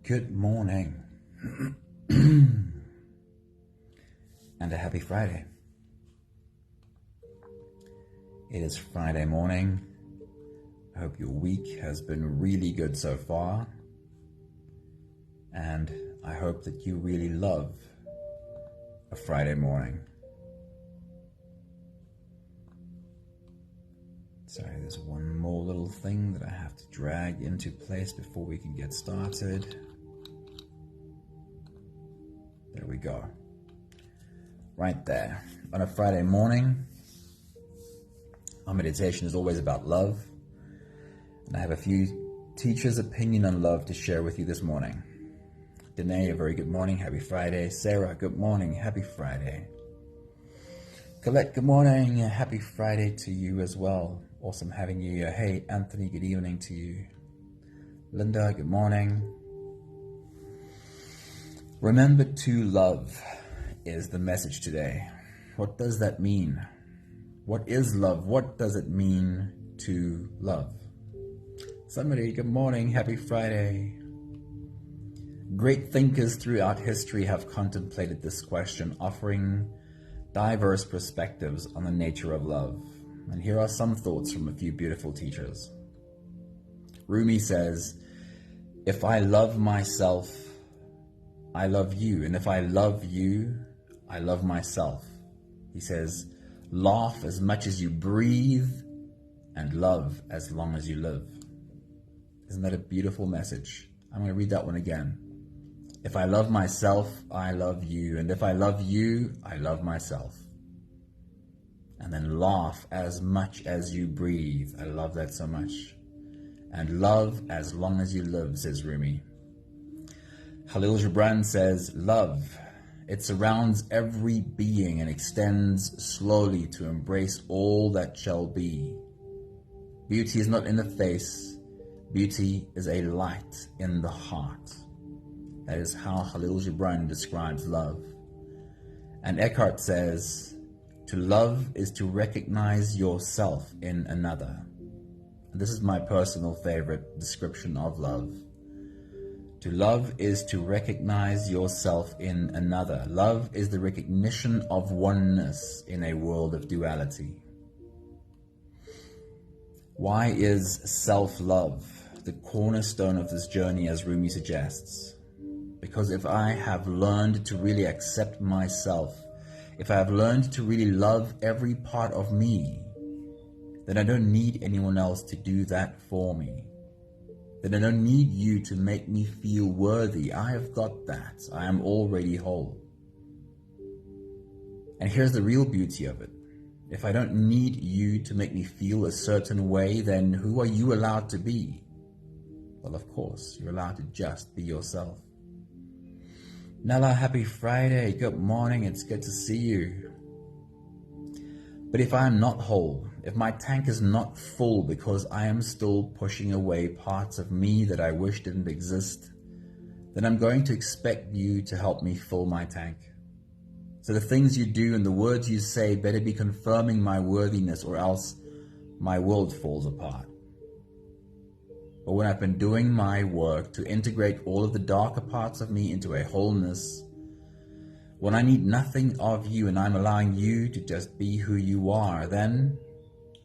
Good morning and a happy Friday. It is Friday morning. I hope your week has been really good so far, and I hope that you really love a Friday morning. Sorry, there's one more little thing that I have to drag into place before we can get started. There we go. Right there. On a Friday morning, our meditation is always about love. And I have a few teachers' opinion on love to share with you this morning. Danae, a very good morning. Happy Friday. Sarah, good morning. Happy Friday. Colette, good morning. Happy Friday to you as well. Awesome having you here. Hey, Anthony, good evening to you. Linda, good morning. Remember to love is the message today. What does that mean? What is love? What does it mean to love? Somebody, good morning. Happy Friday. Great thinkers throughout history have contemplated this question, offering diverse perspectives on the nature of love. And here are some thoughts from a few beautiful teachers. Rumi says, if I love myself, I love you. And if I love you, I love myself. He says, laugh as much as you breathe and love as long as you live. Isn't that a beautiful message? I'm going to read that one again. If I love myself, I love you. And if I love you, I love myself. And then laugh as much as you breathe. I love that so much. And love as long as you live, says Rumi. Khalil Gibran says, love, it surrounds every being and extends slowly to embrace all that shall be. Beauty is not in the face. Beauty is a light in the heart. That is how Khalil Gibran describes love. And Eckhart says, to love is to recognize yourself in another. And this is my personal favorite description of love. To love is to recognize yourself in another. Love is the recognition of oneness in a world of duality. Why is self-love the cornerstone of this journey, as Rumi suggests? Because if I have learned to really accept myself, if I have learned to really love every part of me, then I don't need anyone else to do that for me. Then I don't need you to make me feel worthy. I have got that. I am already whole. And here's the real beauty of it. If I don't need you to make me feel a certain way, then who are you allowed to be? Well, of course, you're allowed to just be yourself. Nella, happy Friday. Good morning. It's good to see you. But if I am not whole, if my tank is not full because I am still pushing away parts of me that I wish didn't exist, then I'm going to expect you to help me fill my tank. So the things you do and the words you say better be confirming my worthiness, or else my world falls apart. But when I've been doing my work to integrate all of the darker parts of me into a wholeness, when I need nothing of you and I'm allowing you to just be who you are, then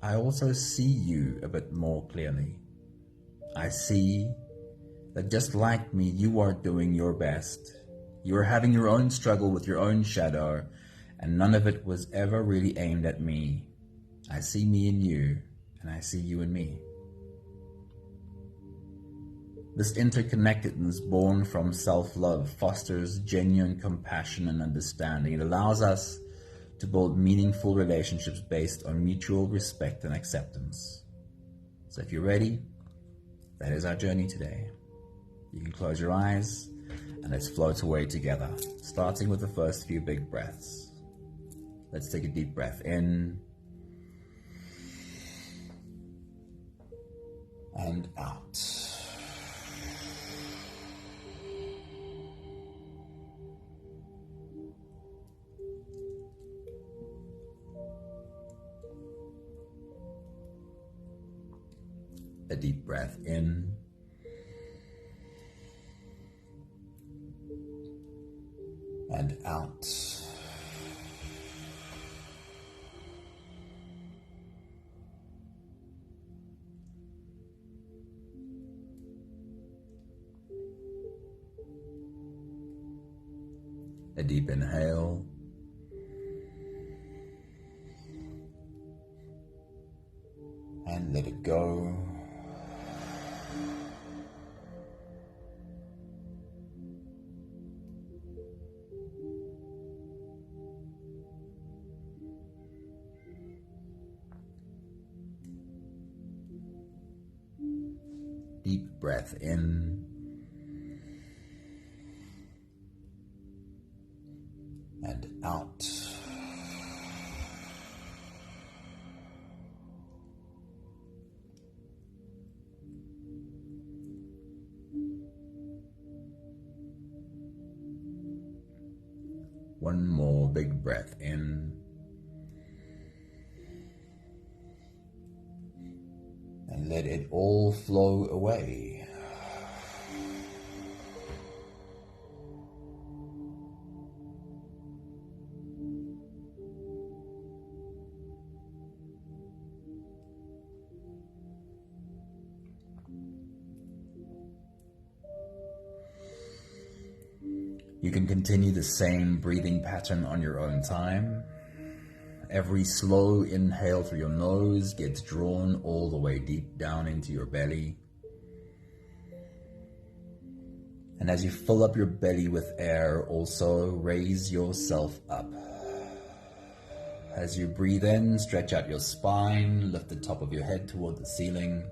I also see you a bit more clearly. I see that just like me, you are doing your best. You are having your own struggle with your own shadow, and none of it was ever really aimed at me. I see me in you, and I see you in me. This interconnectedness born from self-love fosters genuine compassion and understanding. It allows us to build meaningful relationships based on mutual respect and acceptance. So if you're ready, that is our journey today. You can close your eyes and let's float away together, starting with the first few big breaths. Let's take a deep breath in and out. A deep breath in A deep inhale. And let it go. Deep breath in and out. One more big breath in and let it all flow away. You can continue the same breathing pattern on your own time. Every slow inhale through your nose gets drawn all the way deep down into your belly. And as you fill up your belly with air, also raise yourself up. As you breathe in, stretch out your spine, lift the top of your head toward the ceiling.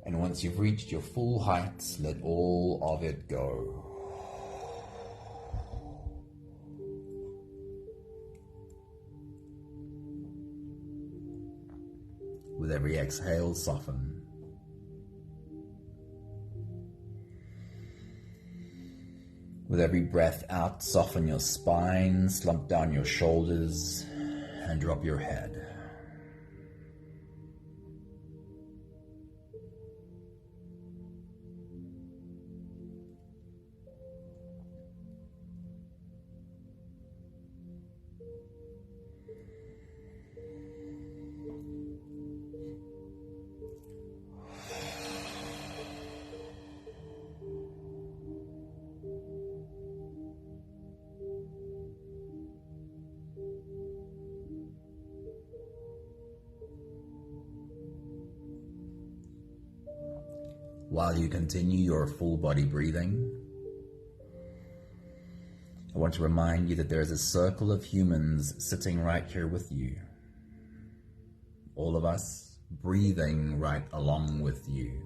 And once you've reached your full height, let all of it go. With every exhale, soften. With every breath out, soften your spine, slump down your shoulders, and drop your head. While you continue your full body breathing, I want to remind you that there is a circle of humans sitting right here with you. All of us breathing right along with you.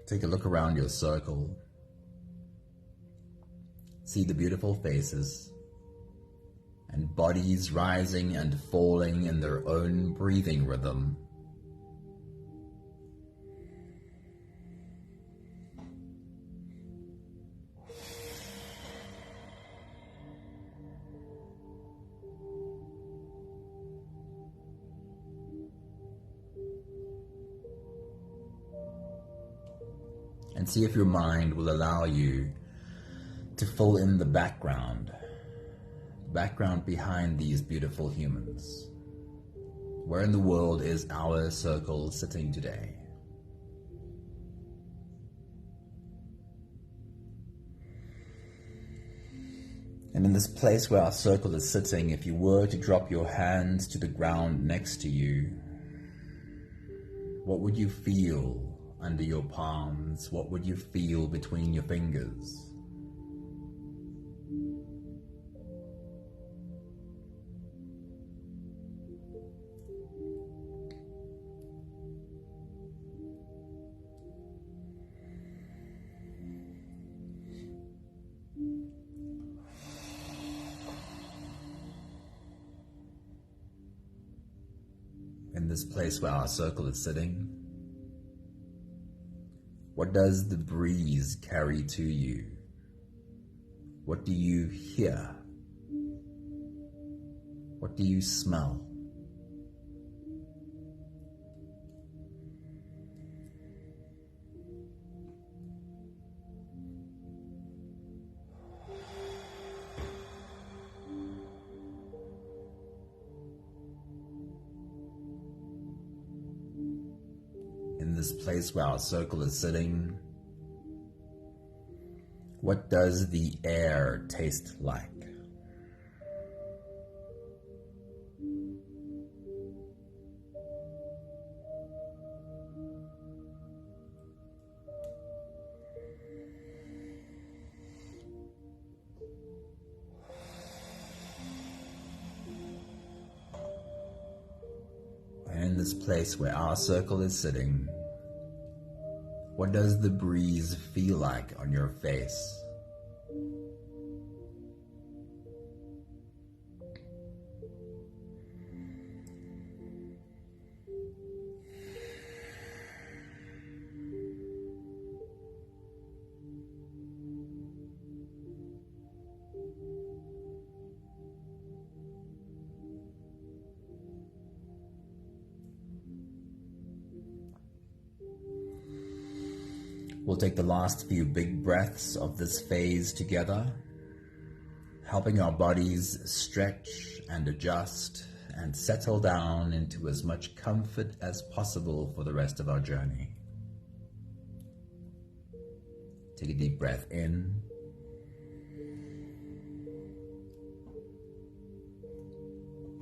Take a look around your circle. See the beautiful faces and bodies rising and falling in their own breathing rhythm. And see if your mind will allow you to fill in the background behind these beautiful humans. Where in the world is our circle sitting today? And in this place where our circle is sitting, if you were to drop your hands to the ground next to you, what would you feel under your palms? What would you feel between your fingers? In this place where our circle is sitting, what does the breeze carry to you? What do you hear? What do you smell? this place where our circle is sitting, what does the air taste like? In this place where our circle is sitting, what does the breeze feel like on your face? We'll take the last few big breaths of this phase together, helping our bodies stretch and adjust and settle down into as much comfort as possible for the rest of our journey. Take a deep breath in.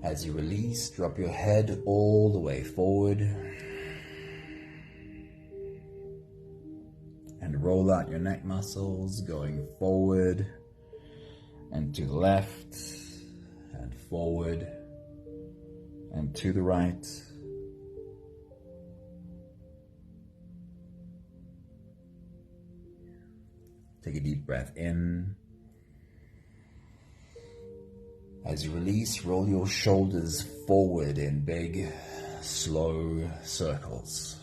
As you release, drop your head all the way forward. And roll out your neck muscles, going forward and to the left and forward and to the right. Take a deep breath in. As you release, roll your shoulders forward in big, slow circles.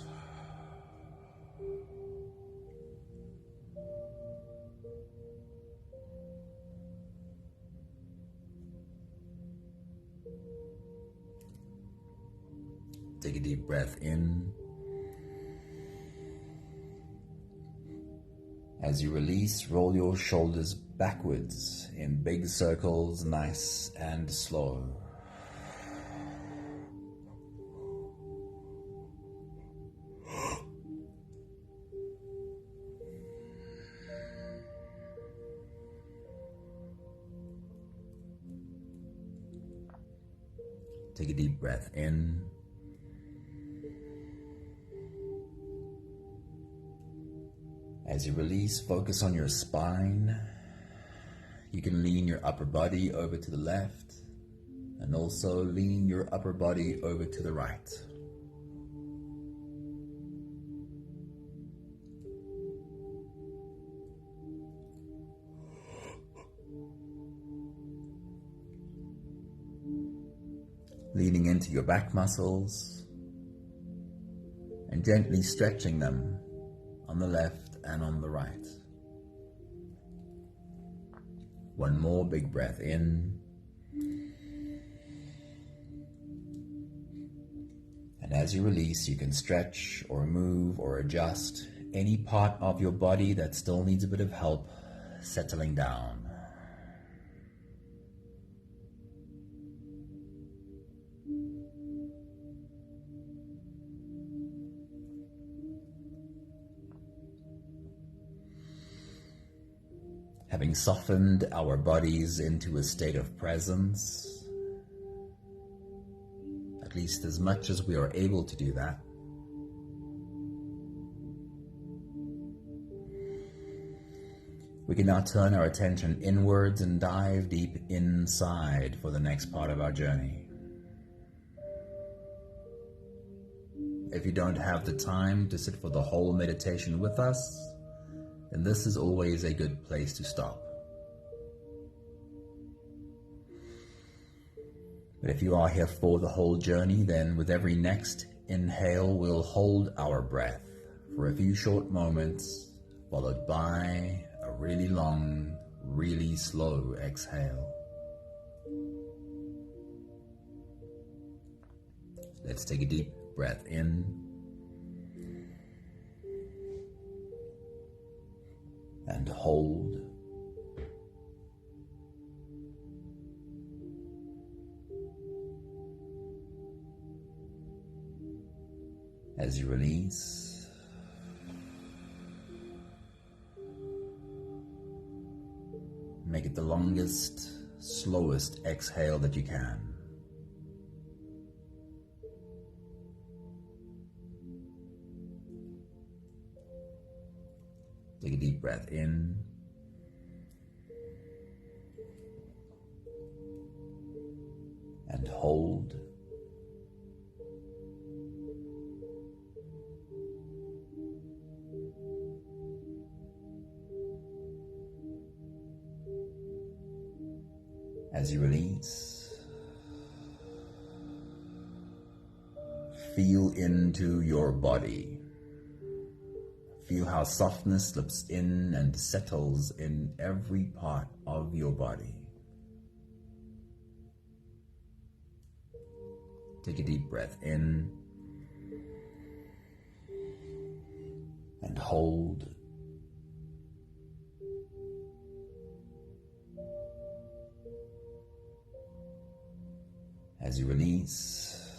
Take a deep breath in. As you release, roll your shoulders backwards in big circles, nice and slow. Take a deep breath in. As you release, focus on your spine. You can lean your upper body over to the left and also lean your upper body over to the right. Leaning into your back muscles and gently stretching them on the left and on the right. One more big breath in. And as you release, you can stretch or move or adjust any part of your body that still needs a bit of help settling down. Having softened our bodies into a state of presence, at least as much as we are able to do that, we can now turn our attention inwards and dive deep inside for the next part of our journey. If you don't have the time to sit for the whole meditation with us, then this is always a good place to stop. But if you are here for the whole journey, then with every next inhale, we'll hold our breath for a few short moments, followed by a really long, really slow exhale. Let's take a deep breath in. And hold. As you release, Make it the longest, slowest exhale that you can. Take a deep breath in. And hold. As you release, feel into your body. Feel how softness slips in and settles in every part of your body. Take a deep breath in and hold. As you release,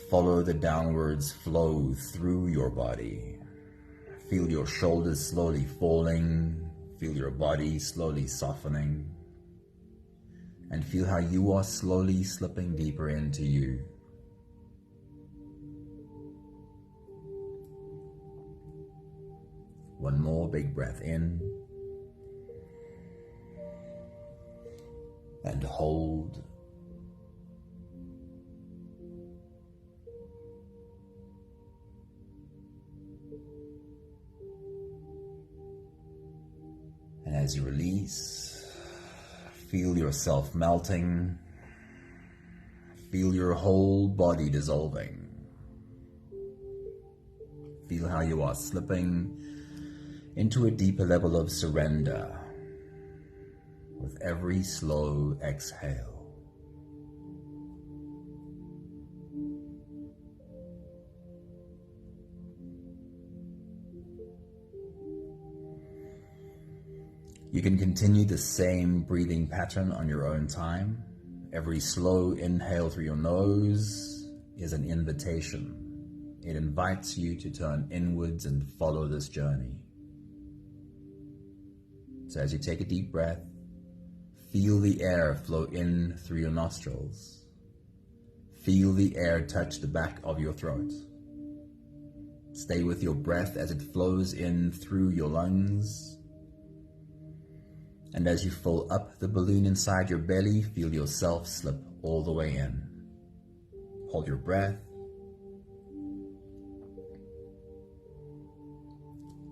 follow the downwards flow through your body. Feel your shoulders slowly falling, feel your body slowly softening, and feel how you are slowly slipping deeper into you. One more big breath in, and hold. And as you release, feel yourself melting. Feel your whole body dissolving. Feel how you are slipping into a deeper level of surrender with every slow exhale. You can continue the same breathing pattern on your own time. Every slow inhale through your nose is an invitation. It invites you to turn inwards and follow this journey. So as you take a deep breath, feel the air flow in through your nostrils. Feel the air touch the back of your throat. Stay with your breath as it flows in through your lungs. And as you fill up the balloon inside your belly, feel yourself slip all the way in. Hold your breath,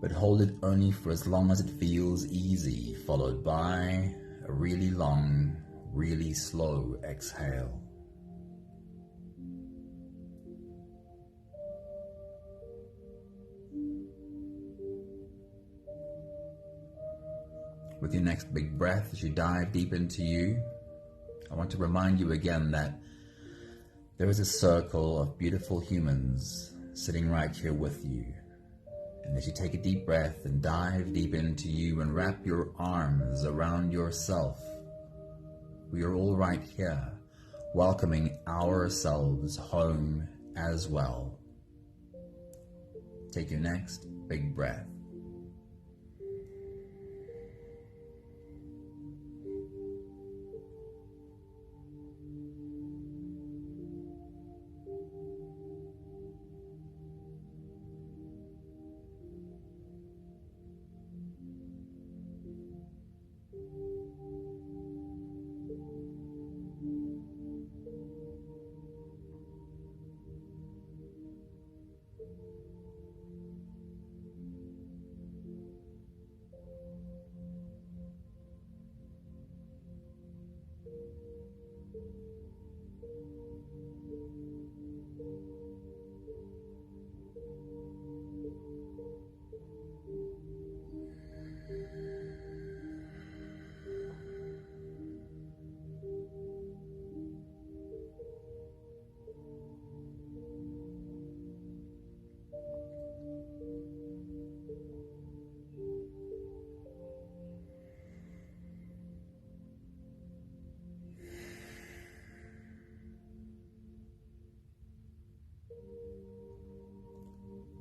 but hold it only for as long as it feels easy, followed by a really long, really slow exhale. With your next big breath, as you dive deep into you, I want to remind you again that there is a circle of beautiful humans sitting right here with you. And as you take a deep breath and dive deep into you and wrap your arms around yourself, we are all right here, welcoming ourselves home as well. Take your next big breath.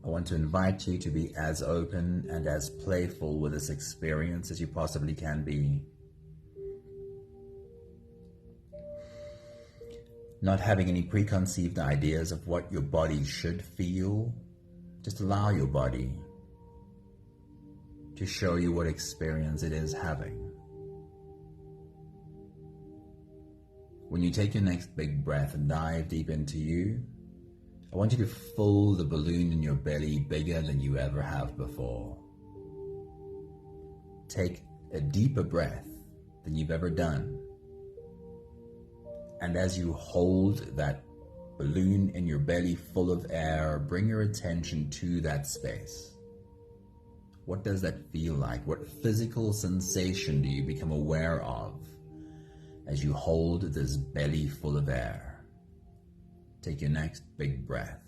I want to invite you to be as open and as playful with this experience as you possibly can be. Not having any preconceived ideas of what your body should feel. Just allow your body to show you what experience it is having. When you take your next big breath and dive deep into you, I want you to fill the balloon in your belly bigger than you ever have before. Take a deeper breath than you've ever done. And as you hold that balloon in your belly full of air, bring your attention to that space. What does that feel like? What physical sensation do you become aware of as you hold this belly full of air? Take your next big breath.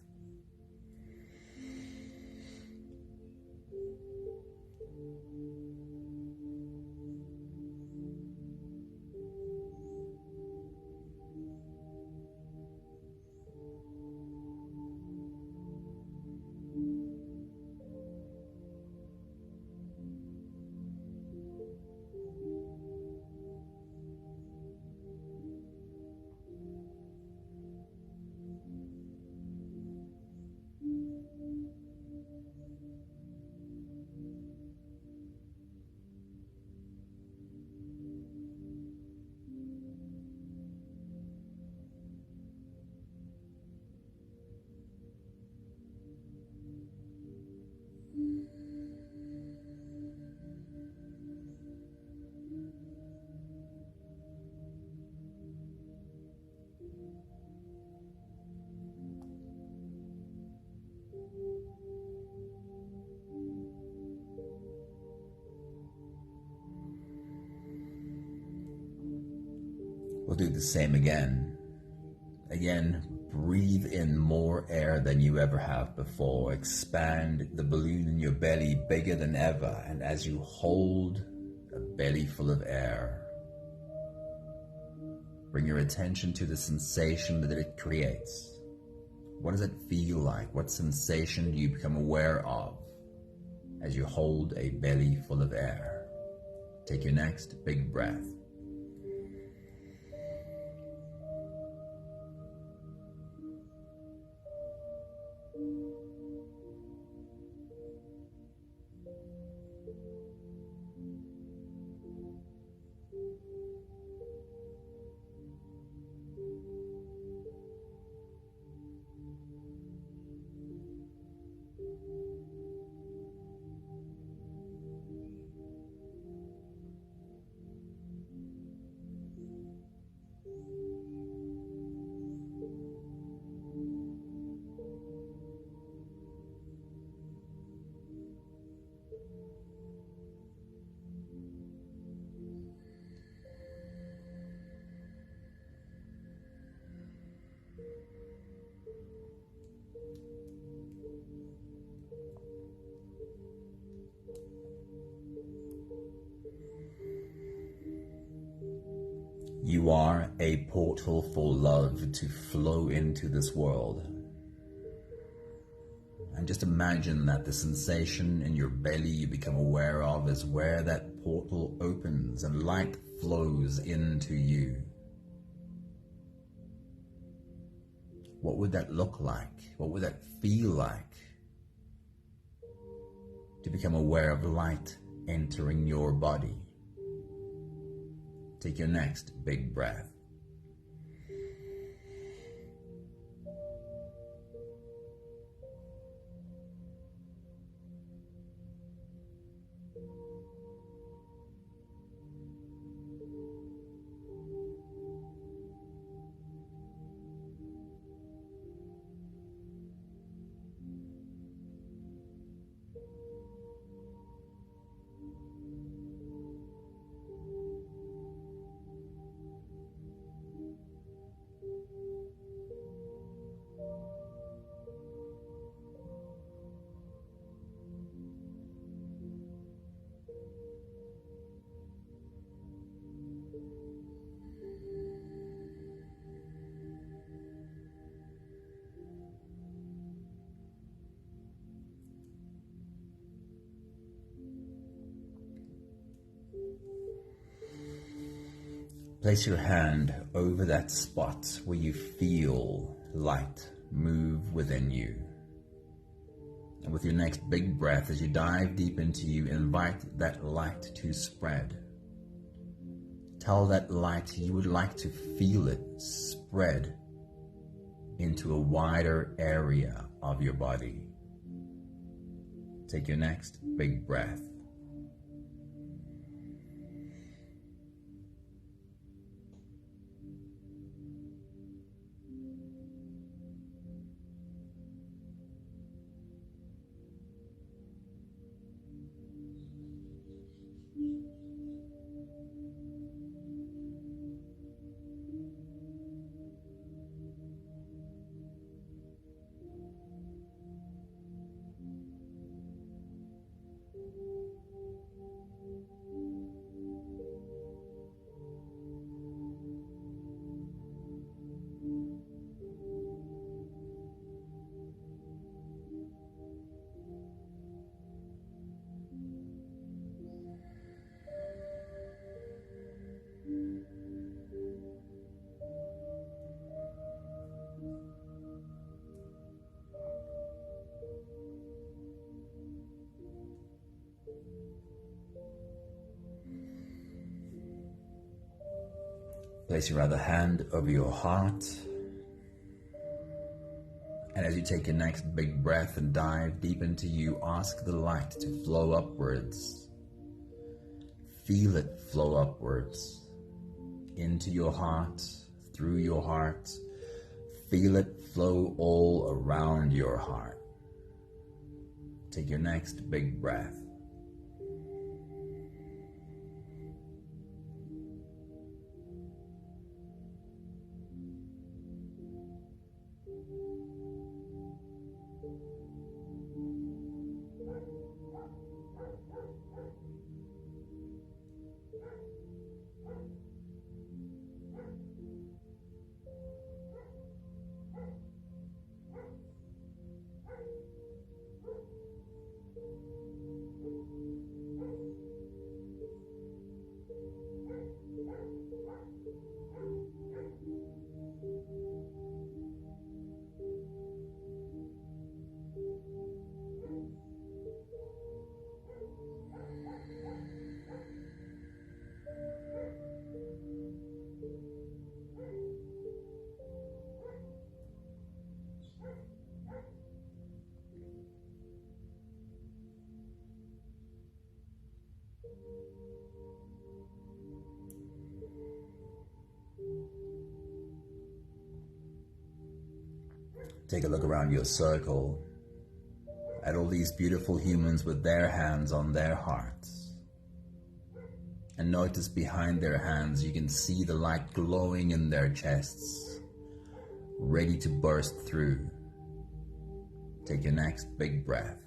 We'll do the same again. Again, breathe in more air than you ever have before. Expand the balloon in your belly bigger than ever. And as you hold a belly full of air, bring your attention to the sensation that it creates. What does it feel like? What sensation do you become aware of as you hold a belly full of air? Take your next big breath. You are a portal for love to flow into this world. And just imagine that the sensation in your belly you become aware of is where that portal opens and light flows into you. What would that look like? What would that feel like? To become aware of light entering your body. Take your next big breath. Place your hand over that spot where you feel light move within you. And with your next big breath, as you dive deep into you, invite that light to spread. Tell that light you would like to feel it spread into a wider area of your body. Take your next big breath. Place your other hand over your heart. And as you take your next big breath and dive deep into you, ask the light to flow upwards. Feel it flow upwards into your heart, through your heart. Feel it flow all around your heart. Take your next big breath. Take a look around your circle at all these beautiful humans with their hands on their hearts. And notice behind their hands you can see the light glowing in their chests, ready to burst through. Take your next big breath.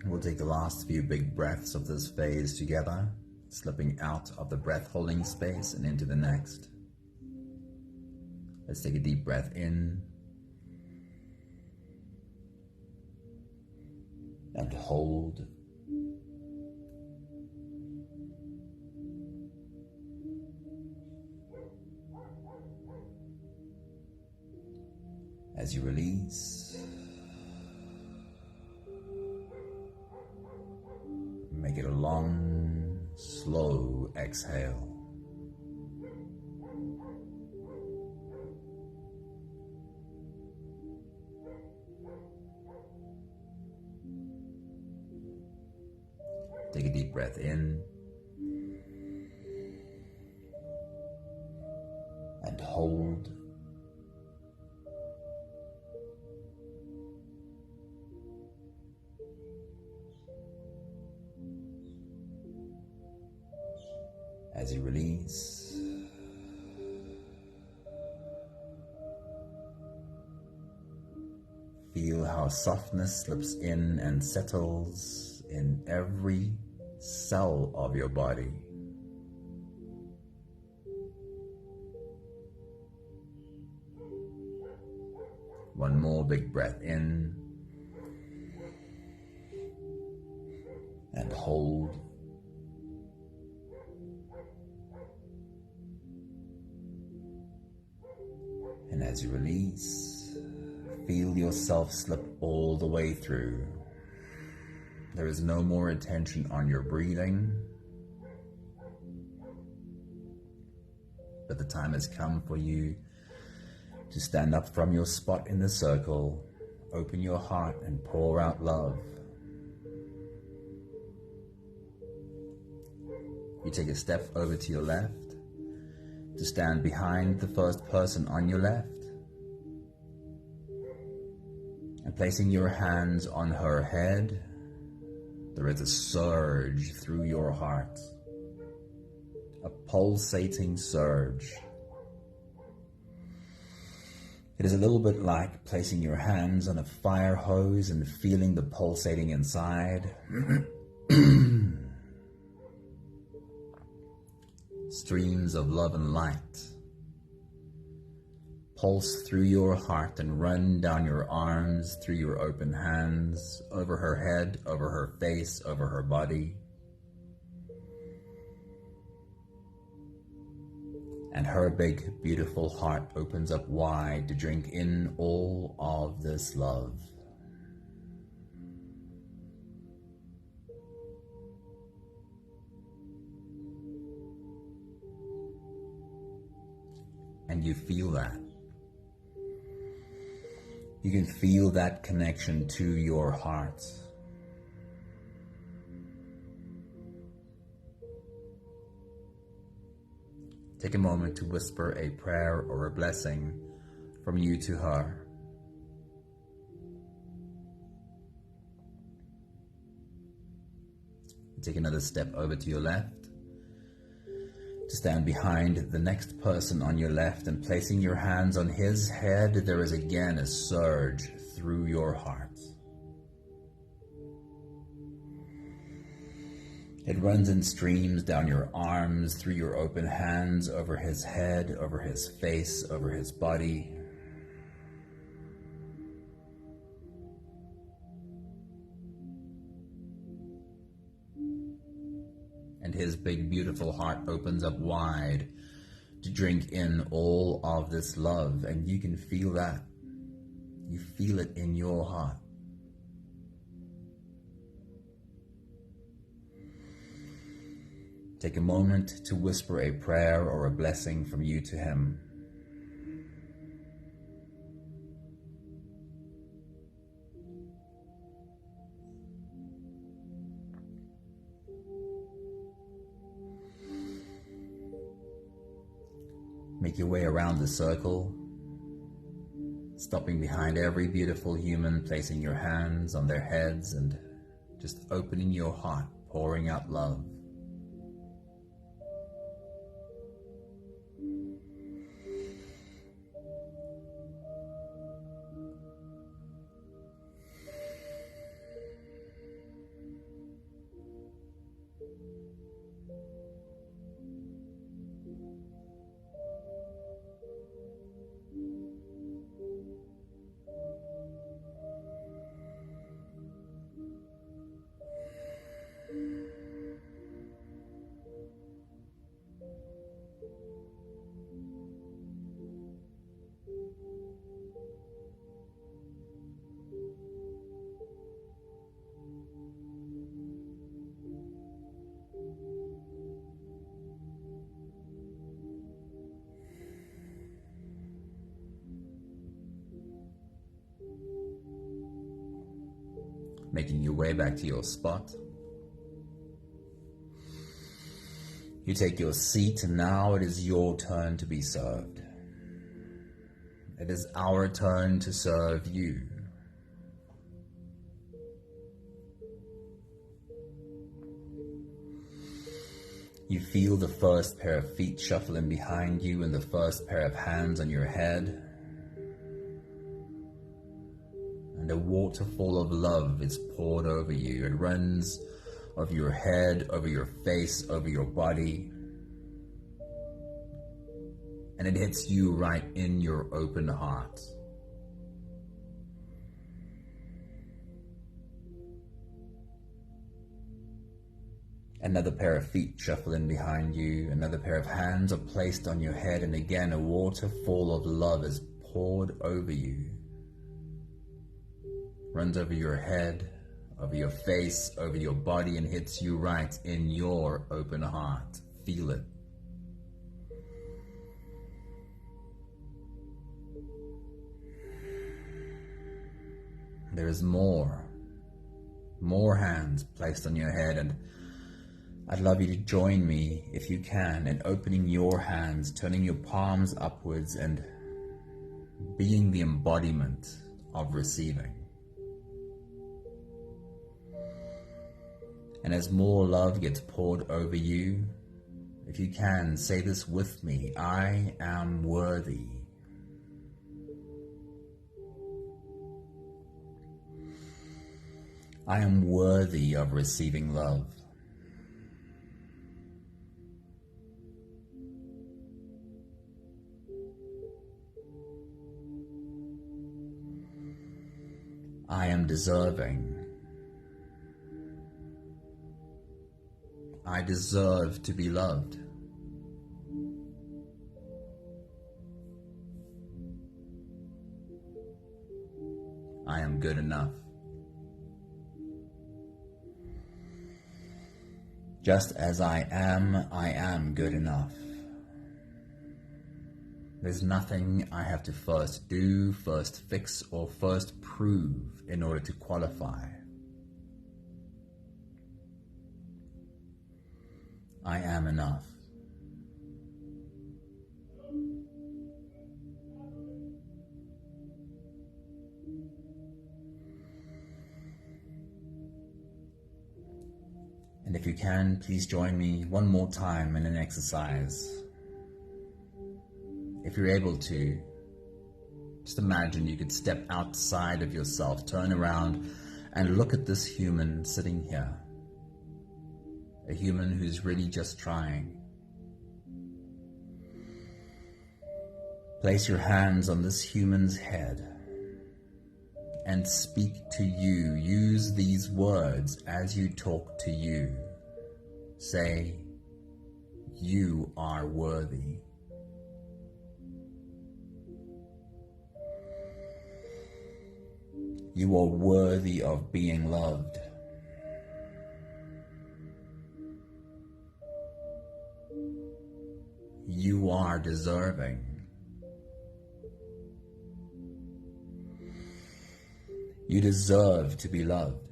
We'll take the last few big breaths of this phase together, slipping out of the breath holding space and into the next. Let's take a deep breath in and hold. As you release, Make it a long, slow exhale. Take a deep breath in and hold. As you release, feel how softness slips in and settles in every cell of your body. One more big breath in and hold. And as you release, feel yourself slip all the way through. There is no more attention on your breathing, but the time has come for you to stand up from your spot in the circle, open your heart and pour out love. You take a step over to your left to stand behind the first person on your left, and placing your hands on her head, there is a surge through your heart, a pulsating surge. It is a little bit like placing your hands on a fire hose and feeling the pulsating inside. Streams of love and light pulse through your heart and run down your arms, through your open hands, over her head, over her face, over her body. And her big, beautiful heart opens up wide to drink in all of this love. And you feel that. You can feel that connection to your heart. Take a moment to whisper a prayer or a blessing from you to her. Take another step over to your left to stand behind the next person on your left, and placing your hands on his head, there is again a surge through your heart. It runs in streams down your arms, through your open hands, over his head, over his face, over his body. And his big, beautiful heart opens up wide to drink in all of this love. And you can feel that. You feel it in your heart. Take a moment to whisper a prayer or a blessing from you to him. Make your way around the circle, stopping behind every beautiful human, placing your hands on their heads and just opening your heart, pouring out love. making your way back to your spot. You take your seat, and now it is your turn to be served. It is our turn to serve you. You feel the first pair of feet shuffle in behind you and the first pair of hands on your head. And a waterfall of love is poured over you. It runs over your head, over your face, over your body. And it hits you right in your open heart. Another pair of feet shuffle in behind you. Another pair of hands are placed on your head. And again, a waterfall of love is poured over you. Runs over your head, over your face, over your body, and hits you right in your open heart. Feel it. There is more hands placed on your head, and I'd love you to join me, if you can, in opening your hands, turning your palms upwards, and being the embodiment of receiving. And as more love gets poured over you, if you can, say this with me: I am worthy. I am worthy of receiving love. I am deserving. I deserve to be loved. I am good enough. Just as I am good enough. There's nothing I have to first do, first fix, or first prove in order to qualify. I am enough. And if you can, please join me one more time in an exercise. If you're able to, just imagine you could step outside of yourself, turn around, and look at this human sitting here. A human who's really just trying. Place your hands on this human's head and speak to you. Use these words as you talk to you. Say, you are worthy. You are worthy of being loved. You are deserving. You deserve to be loved.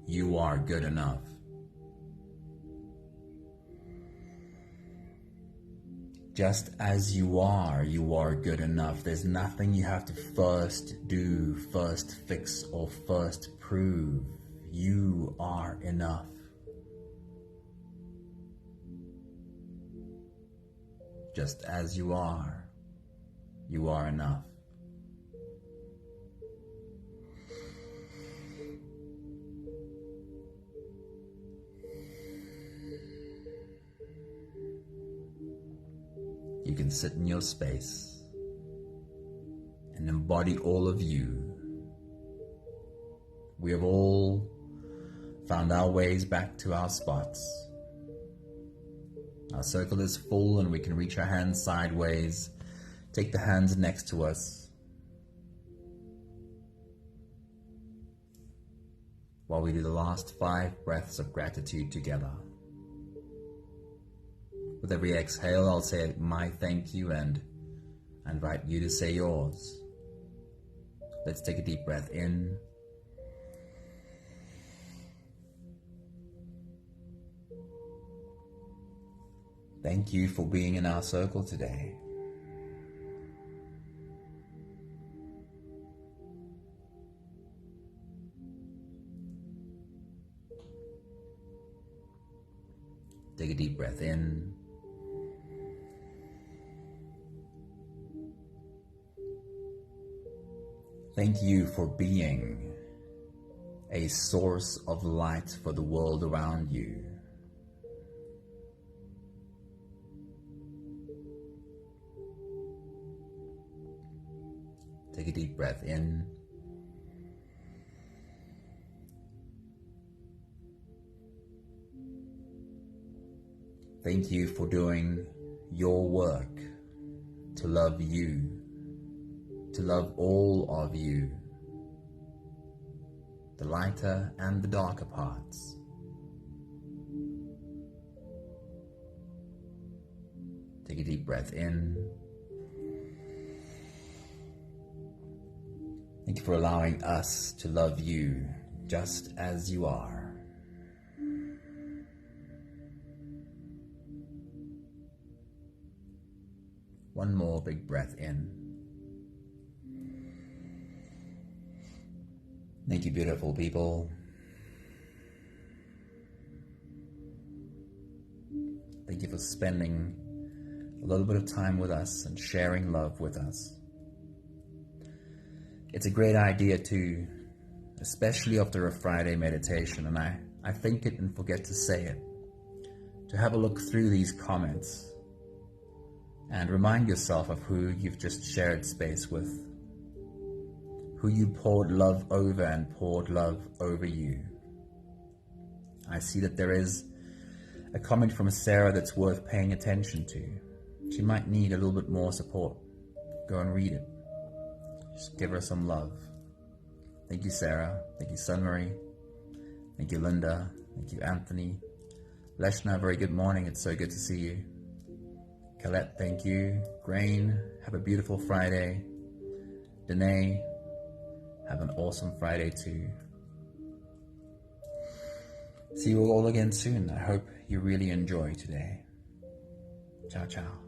You are good enough. Just as you are good enough. There's nothing you have to first do, first fix, or first prove. You are enough. Just as you are enough. You can sit in your space and embody all of you. We have all found our ways back to our spots. Our circle is full and we can reach our hands sideways. Take the hands next to us while we do the last 5 breaths of gratitude together. With every exhale, I'll say my thank you, and I invite you to say yours. Let's take a deep breath in. Thank you for being in our circle today. Take a deep breath in. Thank you for being a source of light for the world around you. Take a deep breath in. Thank you for doing your work to love you, to love all of you, the lighter and the darker parts. Take a deep breath in. Thank you for allowing us to love you just as you are. One more big breath in. Thank you, beautiful people. Thank you for spending a little bit of time with us and sharing love with us. It's a great idea to, especially after a Friday meditation, and I think it and forget to say it, to have a look through these comments and remind yourself of who you've just shared space with, who you poured love over and poured love over you. I see that there is a comment from Sarah that's worth paying attention to. She might need a little bit more support. Go and read it. Just give her some love. Thank you, Sarah. Thank you, Sunmarie. Thank you, Linda. Thank you, Anthony. Leshna, very good morning. It's so good to see you. Colette, thank you. Grain, have a beautiful Friday. Danae, have an awesome Friday too. See you all again soon. I hope you really enjoy today. Ciao, ciao.